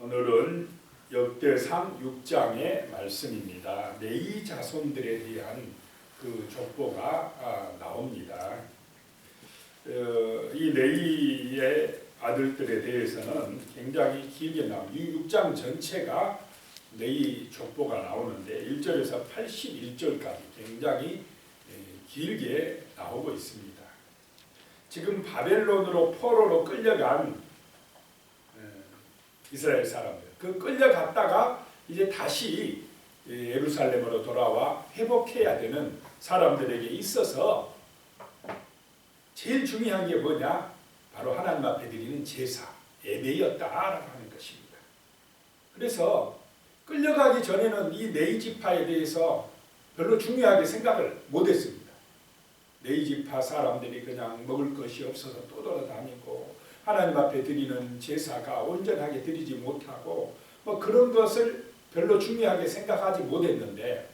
오늘은 역대상 6장의 말씀입니다. 레위 자손들에 대한 그 족보가 나옵니다. 이 레위의 아들들에 대해서는 굉장히 길게 나옵니다. 이 6장 전체가 레위 족보가 나오는데 1절에서 81절까지 굉장히 길게 나오고 있습니다. 지금 바벨론으로 포로로 끌려간 이스라엘 사람들, 그 끌려갔다가 이제 다시 예루살렘으로 돌아와 회복해야 되는 사람들에게 있어서 제일 중요한 게 뭐냐? 바로 하나님 앞에 드리는 제사, 예배였다라고 하는 것입니다. 그래서 끌려가기 전에는 이 레위 지파에 대해서 별로 중요하게 생각을 못했습니다. 레위 지파 사람들이 그냥 먹을 것이 없어서 떠돌아다니고 하나님 앞에 드리는 제사가 온전하게 드리지 못하고 그런 것을 별로 중요하게 생각하지 못했는데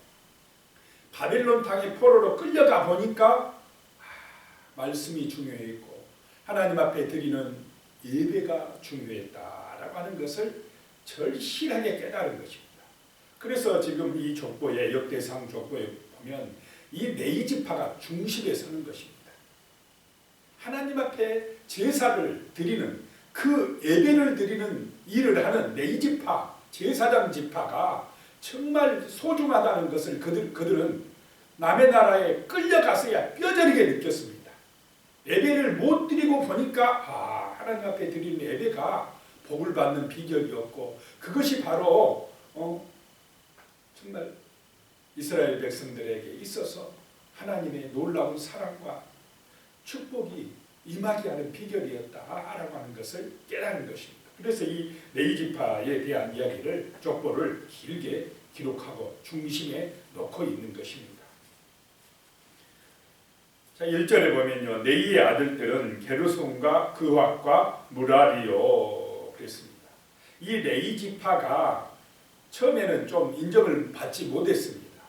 바벨론 땅의 포로로 끌려가 보니까 말씀이 중요했고 하나님 앞에 드리는 예배가 중요했다라고 하는 것을 절실하게 깨달은 것입니다. 그래서 지금 이 족보에 역대상 족보에 보면 이 레위 지파가 중심에 서는 것입니다. 하나님 앞에 제사를 드리는 그 예배를 드리는 일을 하는 레위 지파, 제사장 지파가 정말 소중하다는 것을 그들은 남의 나라에 끌려가서야 뼈저리게 느꼈습니다. 예배를 못 드리고 보니까 하나님 앞에 드리는 예배가 복을 받는 비결이었고 그것이 바로 정말 이스라엘 백성들에게 있어서 하나님의 놀라운 사랑과 축복이 임하게 하는 비결이었다라고 하는 것을 깨닫는 것입니다. 그래서 이 레위 지파에 대한 이야기를 족보를 길게 기록하고 중심에 놓고 있는 것입니다. 자, 1절에 보면요. 레위의 아들들은 게르솜과 그핫과 무라리요 그랬습니다. 이 레위 지파가 처음에는 좀 인정을 받지 못했습니다.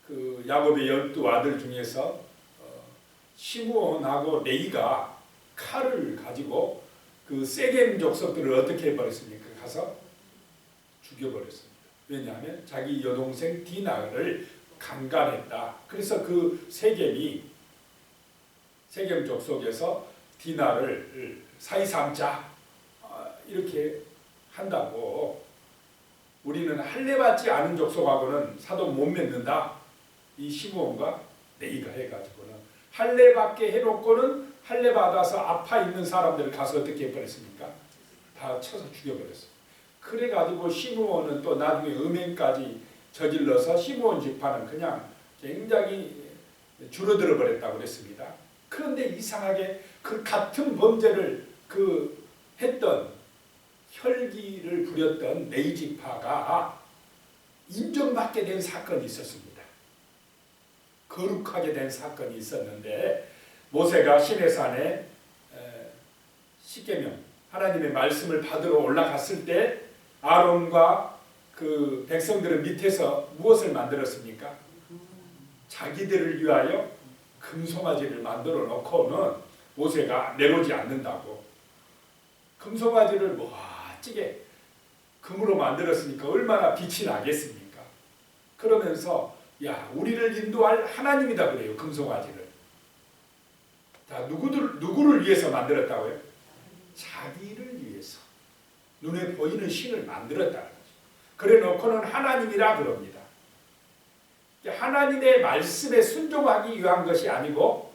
그 야곱의 12아들 중에서 시므온하고 레위가 칼을 가지고 그 세겜 족속들을 어떻게 해버렸습니까? 가서 죽여버렸습니다. 왜냐하면 자기 여동생 디나를 강간했다. 그래서 그 세겜 족속에서 디나를 사이삼자 이렇게 한다고 우리는 할례받지 않은 족속하고는 사돈 못 맺는다. 이 시므온과 레위가 해가지고는 할례받게 해놓고는 할례받아서 아파 있는 사람들을 가서 어떻게 해버렸습니까? 다 쳐서 죽여버렸어요. 그래가지고 시므온은 또 나중에 음행까지 저질러서 시므온 지파는 그냥 굉장히 줄어들어 버렸다고 그랬습니다. 그런데 이상하게 그 같은 범죄를 했던 혈기를 부렸던 레위 지파가 인정받게 된 사건이 있었습니다. 거룩하게 된 사건이 있었는데 모세가 시내산에 십계명 하나님의 말씀을 받으러 올라갔을 때 아론과 그 백성들은 밑에서 무엇을 만들었습니까? 자기들을 위하여 금송아지를 만들어 놓고는 모세가 내놓지 않는다고. 금송아지를 멋지게 금으로 만들었으니까 얼마나 빛이 나겠습니까? 그러면서 우리를 인도할 하나님이다 그래요. 금송아지를. 자, 누구를 위해서 만들었다고요? 자기를 위해서. 눈에 보이는 신을 만들었다는 거죠. 그래 놓고는 하나님이라 그럽니다. 하나님의 말씀에 순종하기 위한 것이 아니고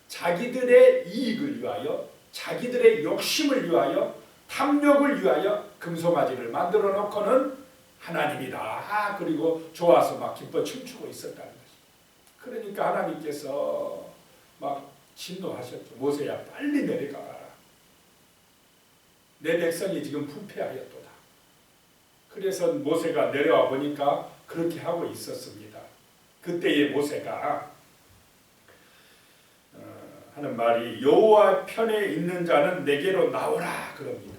자기들의 이익을 위하여 자기들의 욕심을 위하여 탐욕을 위하여 금송아지를 만들어 놓고는 하나님이다. 그리고 좋아서 막 기뻐 춤추고 있었다는 거죠. 그러니까 하나님께서 막 진노하셨죠. 모세야 빨리 내려가라. 내 백성이 지금 부패하였도다. 그래서 모세가 내려와 보니까 그렇게 하고 있었습니다. 그때의 모세가 하는 말이 여호와 편에 있는 자는 내게로 나오라 그럽니다.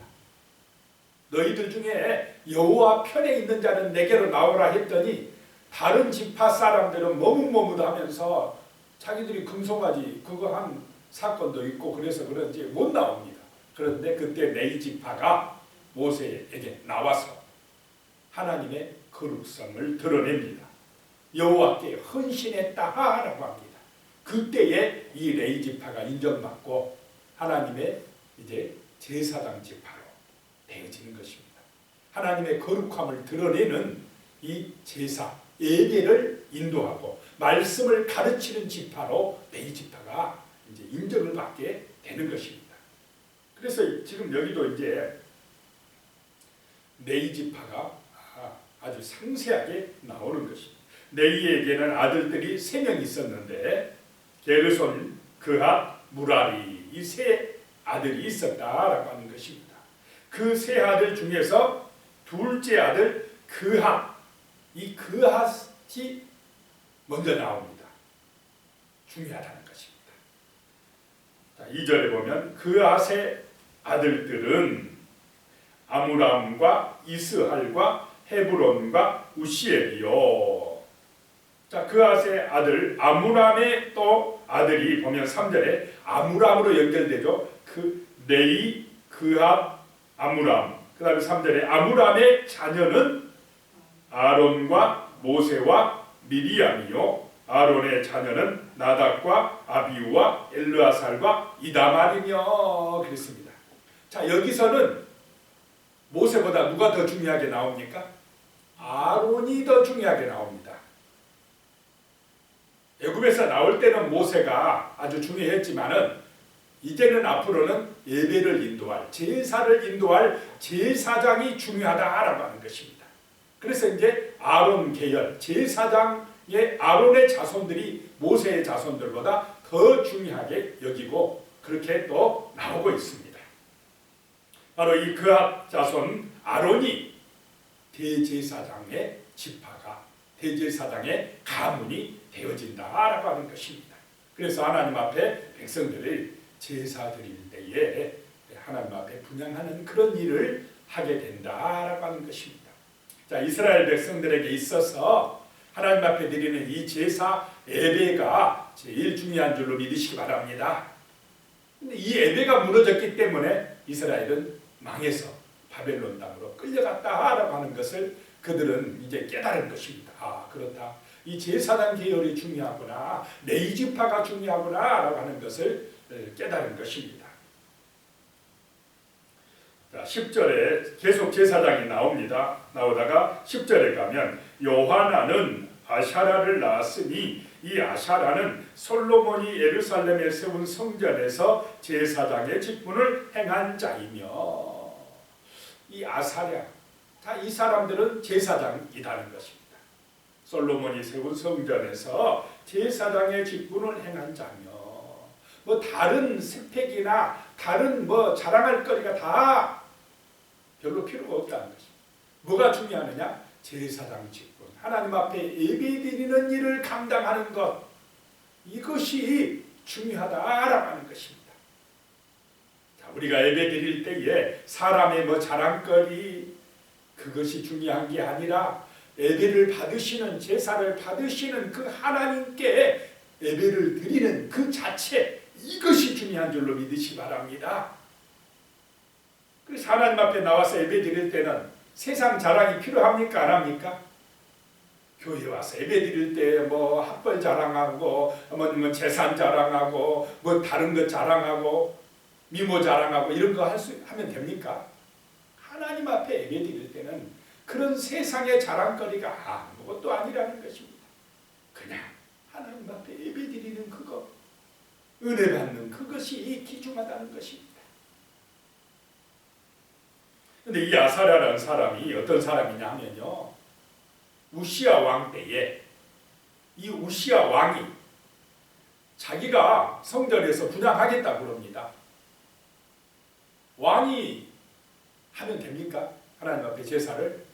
너희들 중에 여호와 편에 있는 자는 내게로 나오라 했더니 다른 지파 사람들은 머뭇머뭇하면서 자기들이 금송아지 그거 한 사건도 있고 그래서 그런지 못 나옵니다. 그런데 그때 레위 지파가 모세에게 나와서 하나님의 거룩성을 드러냅니다. 여호와께 헌신했다라고 합니다. 그때에 이 레위 지파가 인정받고 하나님의 이제 제사장 지파로 되어지는 것입니다. 하나님의 거룩함을 드러내는 이 제사 예배를 인도하고 말씀을 가르치는 지파로 레위 지파가 이제 인정을 받게 되는 것입니다. 그래서 지금 여기도 이제 레위 지파가 아주 상세하게 나오는 것입니다. 레위에게는 아들들이 3명 있었는데 게르손, 그핫, 무라리 이 3 아들이 있었다라고 하는 것입니다. 그 3 아들 중에서 둘째 아들 그핫, 이 그핫이 먼저 나옵니다. 중요하다는 것입니다. 자, 2절에 보면 그핫의 아들들은 아므람과 이스할과 헤브론과 우시엘이요. 자, 그핫의 아들 아므람의 또 아들이 보면 3절에 아므람으로 연결되죠. 그 레위, 그핫, 아므람. 그 다음에 3절에 아므람의 자녀는 아론과 모세와 미리암이요. 아론의 자녀는 나답과 아비우와 엘르아살과 이다말이며 그랬습니다. 자, 여기서는 모세보다 누가 더 중요하게 나옵니까? 아론이 더 중요하게 나옵니다. 애굽에서 나올 때는 모세가 아주 중요했지만은 이제는 앞으로는 예배를 인도할, 제사를 인도할 제사장이 중요하다라고 하는 것입니다. 그래서 이제 아론 계열, 제사장의 아론의 자손들이 모세의 자손들보다 더 중요하게 여기고 그렇게 또 나오고 있습니다. 바로 이 그핫 자손 아론이 대제사장의 지파가, 대제사장의 가문이 되어진다라고 하는 것입니다. 그래서 하나님 앞에 백성들을 제사 드릴 때에 하나님 앞에 분향하는 그런 일을 하게 된다라고 하는 것입니다. 자, 이스라엘 백성들에게 있어서 하나님 앞에 드리는 이 제사 예배가 제일 중요한 줄로 믿으시기 바랍니다. 근데 이 예배가 무너졌기 때문에 이스라엘은 망해서 바벨론 땅으로 끌려갔다라고 하는 것을 그들은 이제 깨달은 것입니다. 아, 그렇다. 이 제사장 계열이 중요하구나. 레위 지파가 중요하구나라고 하는 것을 깨달은 것입니다. 자, 10절에 계속 제사장이 나옵니다. 나오다가 10절에 가면 요하나는 아샤라를 낳았으니 이 아샤라는 솔로몬이 예루살렘에 세운 성전에서 제사장의 직분을 행한 자이며 이 아사랴, 이 사람들은 제사장이라는 것입니다. 솔로몬이 세운 성전에서 제사장의 직분을 행한 자며 뭐 다른 스펙이나 다른 뭐 자랑할 거리가 다 별로 필요가 없다는 것입니다. 뭐가 중요하느냐? 제사장 직분, 하나님 앞에 예배드리는 일을 감당하는 것, 이것이 중요하다라고 하는 것입니다. 자, 우리가 예배드릴 때에 사람의 뭐 자랑거리 그것이 중요한 게 아니라 예배를 받으시는, 제사를 받으시는 그 하나님께 예배를 드리는 그 자체, 이것이 중요한 줄로 믿으시기 바랍니다. 그래서 하나님 앞에 나와서 예배 드릴 때는 세상 자랑이 필요합니까? 안 합니까? 교회 와서 예배 드릴 때 뭐 학벌 자랑하고 뭐 재산 자랑하고 뭐 다른 것 자랑하고 미모 자랑하고 이런 거 하면 됩니까? 하나님 앞에 예배 드릴 때는 그런 세상의 자랑거리가 아무것도 아니라는 것입니다. 그냥 하나님 앞에 예배 드리는 그것, 은혜 받는 그것이 귀중하다는 것입니다. 근데 이 아사랴라는 사람이 어떤 사람이냐 하면요, 우시야 왕 때에 이 우시야 왕이 자기가 성전에서 분향하겠다고 그럽니다. 왕이 하면 됩니까? 하나님 앞에 제사를?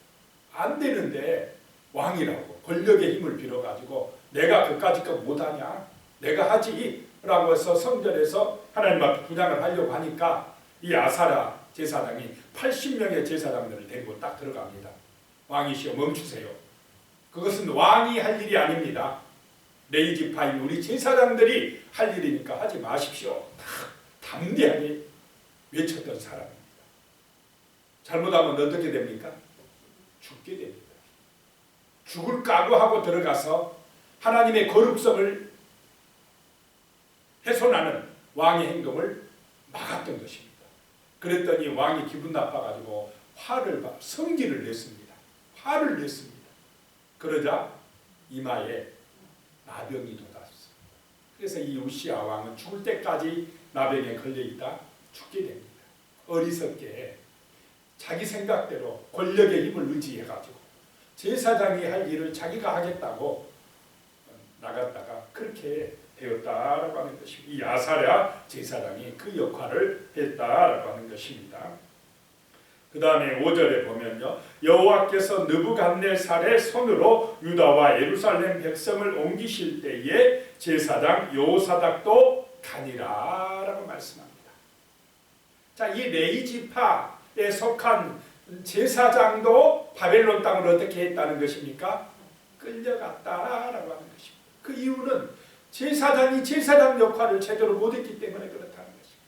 안 되는데 왕이라고 권력의 힘을 빌어가지고 내가 그까짓 거 못하냐? 내가 하지? 라고 해서 성전에서 하나님 앞에 분향을 하려고 하니까 이 아사랴 제사장이 80명의 제사장들을 데리고 딱 들어갑니다. 왕이시여 멈추세요. 그것은 왕이 할 일이 아닙니다. 레위 지파인 우리 제사장들이 할 일이니까 하지 마십시오. 담대하게 외쳤던 사람입니다. 잘못하면 어떻게 됩니까? 죽게 됩니다. 죽을 각오하고 들어가서 하나님의 거룩성을 훼손하는 왕의 행동을 막았던 것입니다. 그랬더니 왕이 기분 나빠가지고 성질을 냈습니다. 화를 냈습니다. 그러자 이마에 나병이 돋았습니다. 그래서 이 우시야 왕은 죽을 때까지 나병에 걸려있다 죽게 됩니다. 어리석게 자기 생각대로 권력의 힘을 의지해가지고 제사장이 할 일을 자기가 하겠다고 나갔다가 그렇게 되었다라고 하는 것입니다. 이 아사랴 제사장이 그 역할을 했다라고 하는 것입니다. 그 다음에 5절에 보면요, 여호와께서 느부갓네살의 손으로 유다와 예루살렘 백성을 옮기실 때에 제사장 여호사닥도 가니라라고 말씀합니다. 자, 이 레위 지파에 속한 제사장도 바벨론 땅을 어떻게 했다는 것입니까? 끌려갔다라고 하는 것입니다. 그 이유는 제사장이 제사장 역할을 제대로 못했기 때문에 그렇다는 것입니다.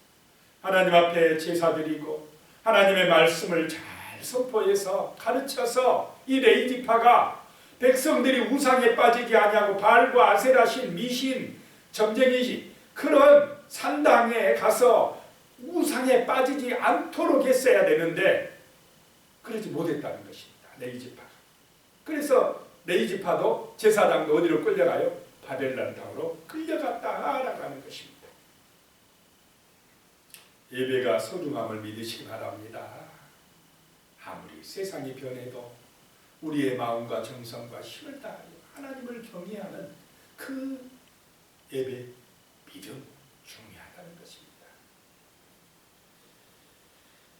하나님 앞에 제사드리고 하나님의 말씀을 잘 선포해서 가르쳐서 이 레위 지파가 백성들이 우상에 빠지지 아니하고 바알과 아세라신, 미신, 점쟁이 그런 산당에 가서 우상에 빠지지 않도록 했어야 되는데 그러지 못했다는 것입니다. 레위 지파가. 그래서 레위 지파도 제사장도 어디로 끌려가요? 바벨론 땅으로 끌려갔다라고 하는 것입니다. 예배가 소중함을 믿으시기 바랍니다. 아무리 세상이 변해도 우리의 마음과 정성과 힘을 다하여 하나님을 경외하는 그 예배, 믿음 중요하다는 것입니다.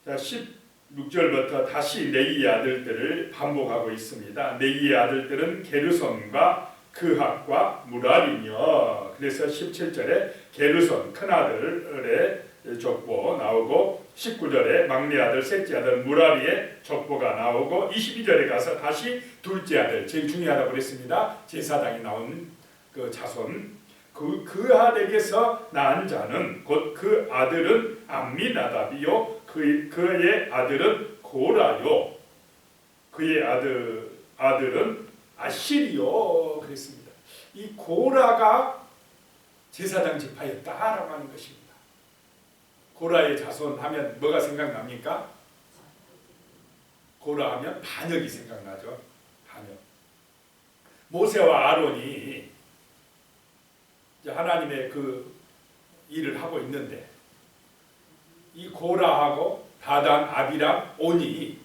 자, 16절부터 다시 레위의 아들들을 반복하고 있습니다. 레위의 아들들은 게르손과 그핫과 무랄이며, 그래서 17절에 게르손 큰아들의 족보 나오고 19절에 막내 아들 셋째 아들 무라리의 족보가 나오고 22절에 가서 다시 둘째 아들, 제일 중요하다고 그랬습니다. 제사장이 나온 그 자손, 그핫에게서 낳은 자는 곧 그 아들은 암미나답이요 그의 아들은 고라요 그의 아들은 아시리요 그랬습니다. 이 고라가 제사장 지파였다라고 하는 것입니다. 고라의 자손 하면 뭐가 생각납니까? 고라 하면 반역이 생각나죠. 반역. 모세와 아론이 하나님의 그 일을 하고 있는데 이 고라하고 다단, 아비람, 온이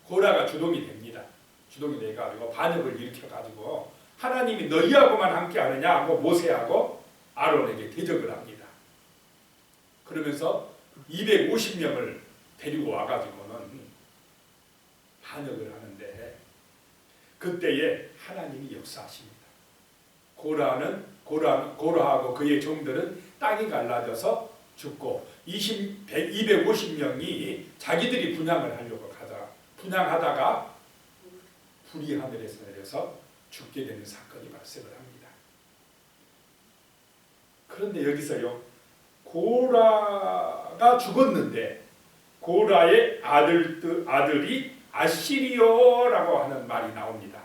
고라가 주동이 됩니다. 주동이 돼가지고 반역을 일으켜가지고 하나님이 너희하고만 함께 하느냐 하고 모세하고 아론에게 대적을 합니다. 그러면서 250명을 데리고 와가지고는 반역을 하는데 그때에 하나님이 역사하십니다. 고라하고 그의 종들은 땅이 갈라져서 죽고 250명이 자기들이 분향을 하려고 분향하다가 불이 하늘에서 내려서 죽게 되는 사건이 발생을 합니다. 그런데 여기서요, 고라가 죽었는데 고라의 아들이 아시리요라고 하는 말이 나옵니다.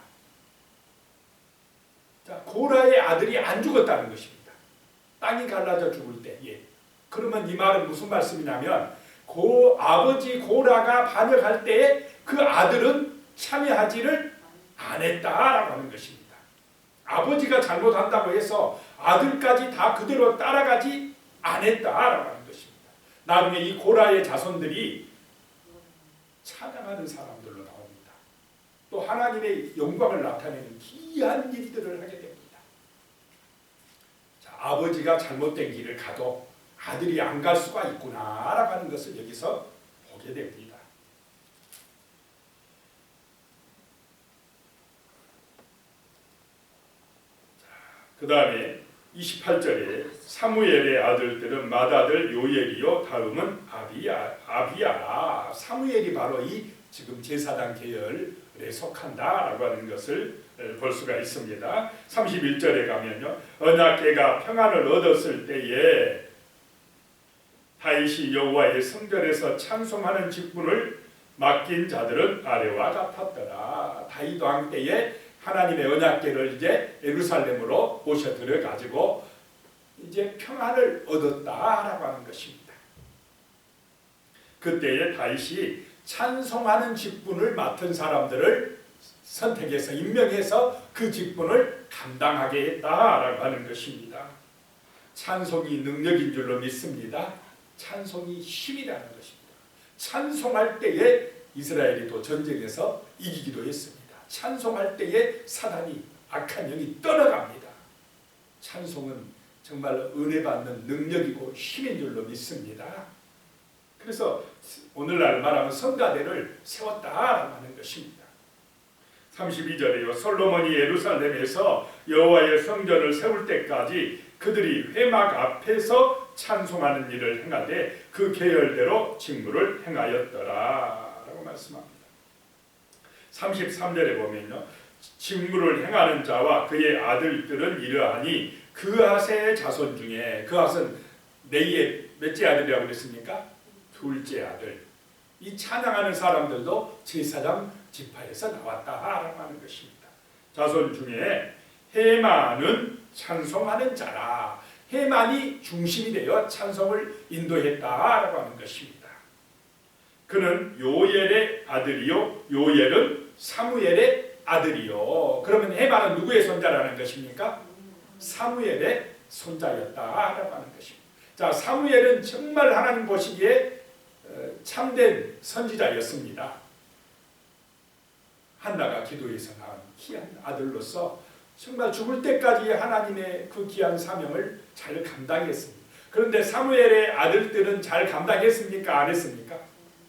자, 고라의 아들이 안 죽었다는 것입니다. 땅이 갈라져 죽을 때. 그러면 이 말은 무슨 말씀이냐면 아버지 고라가 반역할 때에 그 아들은 참여하지를 안 했다라고 하는 것입니다. 아버지가 잘못한다고 해서 아들까지 다 그대로 따라가지 안 했다라고 하는 것입니다. 나중에 이 고라의 자손들이 찬양하는 사람들로 나옵니다. 또 하나님의 영광을 나타내는 기이한 일들을 하게 됩니다. 자, 아버지가 잘못된 길을 가도 아들이 안 갈 수가 있구나라고 하는 것을 여기서 보게 됩니다. 그 다음에 28절에 사무엘의 아들들은 맏아들 요엘이요 다음은 아비야라. 사무엘이 바로 이 지금 제사장 계열에 속한다라고 하는 것을 볼 수가 있습니다. 31절에 가면요, 언약궤가 평안을 얻었을 때에 다윗이 여호와의 성전에서 찬송하는 직분을 맡긴 자들은 아래와 같았더라. 다윗 왕 때에 하나님의 언약궤를 이제 예루살렘으로 모셔 들어가지고 이제 평안을 얻었다라고 하는 것입니다. 그때에 다윗이 찬송하는 직분을 맡은 사람들을 선택해서 임명해서 그 직분을 감당하게 했다라고 하는 것입니다. 찬송이 능력인 줄로 믿습니다. 찬송이 힘이라는 것입니다. 찬송할 때에 이스라엘이 또 전쟁에서 이기기도 했습니다. 찬송할 때에 사단이 악한 영이 떠나갑니다. 찬송은 정말 은혜 받는 능력이고 힘인 줄로 믿습니다. 그래서 오늘날 말하면 성가대를 세웠다라고 하는 것입니다. 32절에요. 솔로몬이 예루살렘에서 여호와의 성전을 세울 때까지 그들이 회막 앞에서 찬송하는 일을 행하되 그 계열대로 직무를 행하였더라 라고 말씀합니다. 33절에 보면요, 직무를 행하는 자와 그의 아들들은 이러하니 그앗의 자손 중에, 그앗은 네이의 몇째 아들이라고 그랬습니까? 둘째 아들. 이 찬양하는 사람들도 제사장 지파에서 나왔다라고 하는 것입니다. 자손 중에 헤만은 찬송하는 자라. 헤만이 중심이 되어 찬송을 인도했다라고 하는 것입니다. 그는 요엘의 아들이요, 요엘은 사무엘의 아들이요. 그러면 헤만은 누구의 손자라는 것입니까? 사무엘의 손자였다라고 하는 것입니다. 자, 사무엘은 정말 하나님 보시기에 참된 선지자였습니다. 한나가 기도해서 낳은 귀한 아들로서 정말 죽을 때까지 하나님의 그 귀한 사명을 잘 감당했습니다. 그런데 사무엘의 아들들은 잘 감당했습니까? 안 했습니까?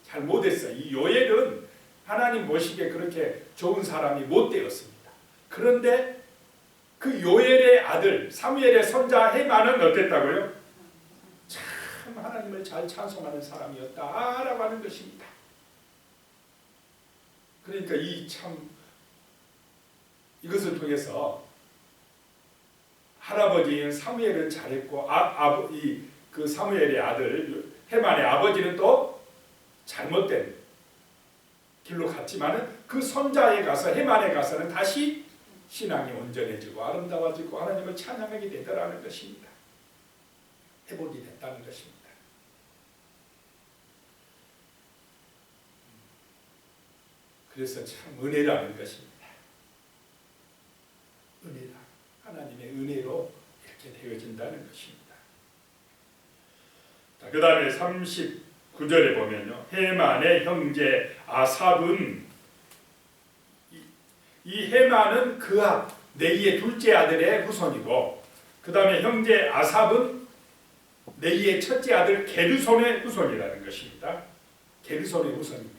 잘 못했어요. 이 요엘은 하나님 보시기에 그렇게 좋은 사람이 못 되었습니다. 그런데 그 요엘의 아들 사무엘의 손자 헤만은 어땠다고요? 참 하나님을 잘 찬송하는 사람이었다라고 하는 것입니다. 그러니까 이것을 통해서 할아버지인 사무엘은 잘했고 그 사무엘의 아들 헤만의 아버지는 또 잘못된 길로 갔지만은 그 손자에 가서 헤만에 가서는 다시 신앙이 온전해지고 아름다워지고 하나님을 찬양하게 되더라는 것입니다. 회복이 됐다는 것입니다. 그래서 참 은혜라는 것입니다. 은혜라. 하나님의 은혜로 이렇게 되어진다는 것입니다. 그 다음에 39절에 보면요, 헤만의 형제 아삽은, 이 헤만은 그앗 네이의 둘째 아들의 후손이고, 그 다음에 형제 아삽은 네이의 첫째 아들 게르손의 후손이라는 것입니다. 게르손의 후손입니다.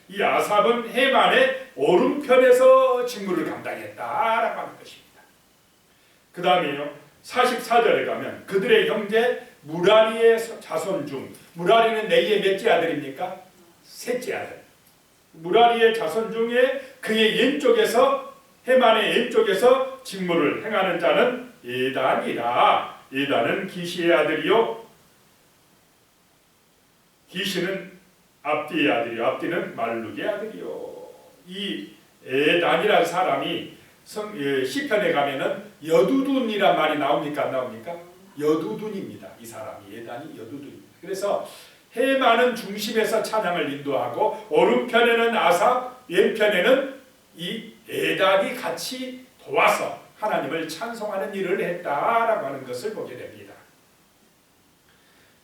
이 아삽은 헤만의 오른편에서 직무를 감당했다라고 하는 것입니다. 그 다음에요, 44절에 가면 그들의 형제 무라리의 자손 중, 무라리는 네이의 몇째 아들입니까? 셋째 아들. 무라리의 자손 중에 그의 왼쪽에서, 헤만의 왼쪽에서 직무를 행하는 자는 에단이라. 에단은 기시의 아들이요, 기시는 압디의 아들이요, 압디는 말룩의 아들이요. 이 에단이라는 사람이 시편에 가면은 여두둔이란 말이 나옵니까? 안 나옵니까? 여두둔입니다. 이 사람이 에단이 여두둔입니다. 그래서 헤만은 중심에서 찬양을 인도하고 오른편에는 아삽, 왼편에는 이 에단이 같이 도와서 하나님을 찬송하는 일을 했다라고 하는 것을 보게 됩니다.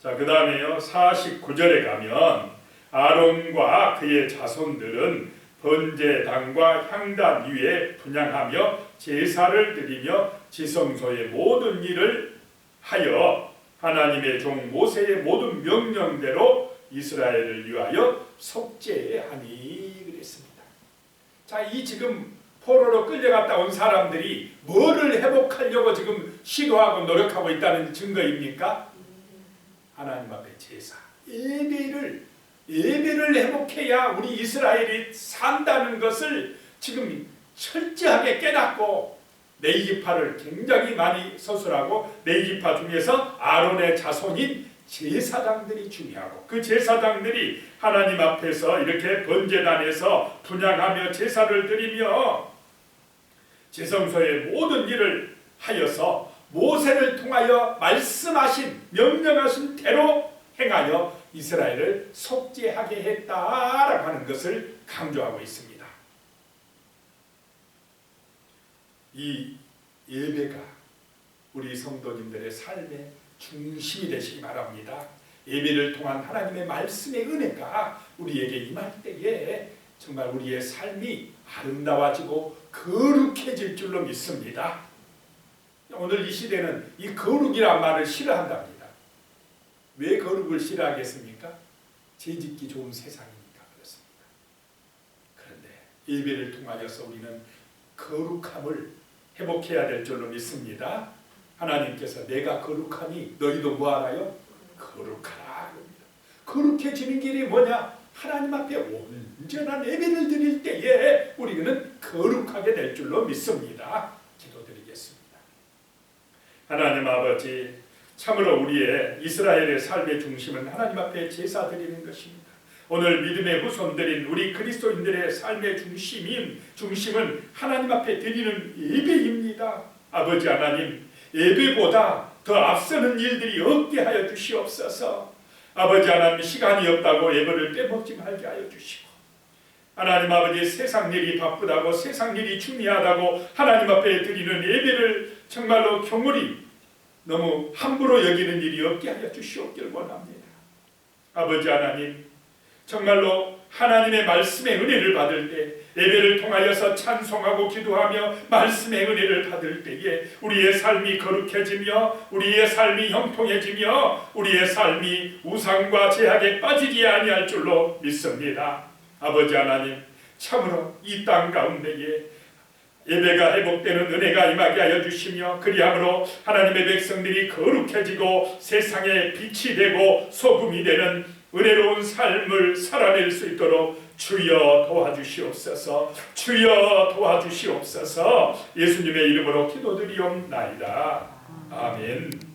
자, 그 다음에요, 49절에 가면 아론과 그의 자손들은 번제단과 향단 위에 분향하며 제사를 드리며 지성소의 모든 일을 하여 하나님의 종 모세의 모든 명령대로 이스라엘을 위하여 속죄하니 그랬습니다. 자, 이 지금 포로로 끌려갔다 온 사람들이 뭐를 회복하려고 지금 시도하고 노력하고 있다는 증거입니까? 하나님 앞에 제사, 예배를 회복해야 우리 이스라엘이 산다는 것을 지금 철저하게 깨닫고 네이기파를 굉장히 많이 서술하고, 네이기파 중에서 아론의 자손인 제사장들이 중요하고 그 제사장들이 하나님 앞에서 이렇게 번제단에서 분향하며 제사를 드리며 제성소의 모든 일을 하여서 모세를 통하여 말씀하신 명령하신 대로 행하여 이스라엘을 속죄하게 했다라고 하는 것을 강조하고 있습니다. 이 예배가 우리 성도님들의 삶의 중심이 되시기 바랍니다. 예배를 통한 하나님의 말씀의 은혜가 우리에게 임할 때에 정말 우리의 삶이 아름다워지고 거룩해질 줄로 믿습니다. 오늘 이 시대는 이 거룩이란 말을 싫어한답니다. 왜 거룩을 싫어하겠습니까? 죄짓기 좋은 세상이니까 그렇습니다. 그런데 예배를 통하여서 우리는 거룩함을 회복해야 될 줄로 믿습니다. 하나님께서 내가 거룩하니 너희도 뭐하라요? 거룩하라 합니다. 거룩해지는 길이 뭐냐? 하나님 앞에 온전한 예배를 드릴 때에 우리는 거룩하게 될 줄로 믿습니다. 기도드리겠습니다. 하나님 아버지, 참으로 우리의 이스라엘의 삶의 중심은 하나님 앞에 제사 드리는 것입니다. 오늘 믿음의 후손들인 우리 그리스도인들의 삶의 중심은 하나님 앞에 드리는 예배입니다. 아버지 하나님, 예배보다 더 앞서는 일들이 없게 하여 주시옵소서. 아버지 하나님, 시간이 없다고 예배를 빼먹지 말게 하여 주시고, 하나님 아버지, 세상 일이 바쁘다고 세상 일이 중요하다고 하나님 앞에 드리는 예배를 정말로 경홀히 너무 함부로 여기는 일이 없게 하여 주시옵길 원합니다. 아버지 하나님, 정말로 하나님의 말씀의 은혜를 받을 때, 예배를 통하여서 찬송하고 기도하며 말씀의 은혜를 받을 때에 우리의 삶이 거룩해지며 우리의 삶이 형통해지며 우리의 삶이 우상과 제약에 빠지지 아니할 줄로 믿습니다. 아버지 하나님, 참으로 이 땅 가운데에 예배가 회복되는 은혜가 임하게 하여 주시며 그리함으로 하나님의 백성들이 거룩해지고 세상에 빛이 되고 소금이 되는 은혜로운 삶을 살아낼 수 있도록 주여 도와주시옵소서. 주여 도와주시옵소서. 예수님의 이름으로 기도드리옵나이다. 아멘.